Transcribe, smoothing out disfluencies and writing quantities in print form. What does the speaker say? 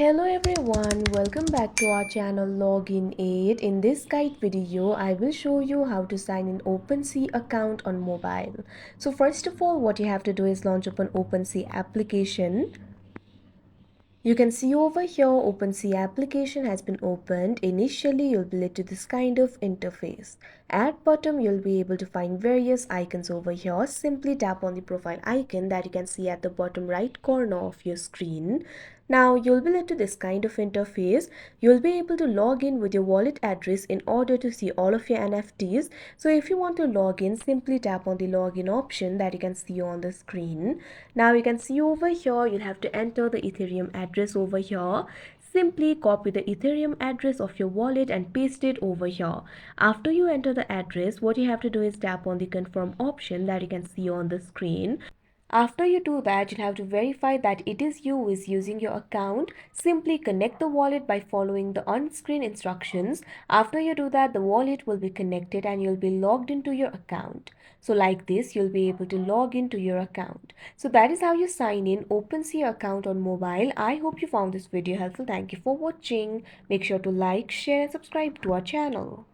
Hello everyone, welcome back to our channel Login Aid. In this guide video, I will show you how to sign an OpenSea account on mobile. So first of all, what you have to do is launch up an OpenSea application. You can see over here OpenSea application has been opened. Initially you'll be led to this kind of interface. At bottom you'll be able to find various icons over here. Simply tap on the profile icon that you can see at the bottom right corner of your screen. Now you'll be led to this kind of interface. You'll be able to log in with your wallet address in order to see all of your NFTs. So if you want to log in, simply tap on the login option that you can see on the screen. Now you can see over here, you'll have to enter the Ethereum address over here. Simply copy the Ethereum address of your wallet and paste it over here. After you enter the address, what you have to do is tap on the confirm option that you can see on the screen. After you do that, you'll have to verify that it is you who is using your account. Simply connect the wallet by following the on-screen instructions. After you do that, the wallet will be connected and you'll be logged into your account. So like this, you'll be able to log into your account. So that is how you sign in OpenSea account on mobile. I hope you found this video helpful. Thank you for watching. Make sure to like, share and subscribe to our channel.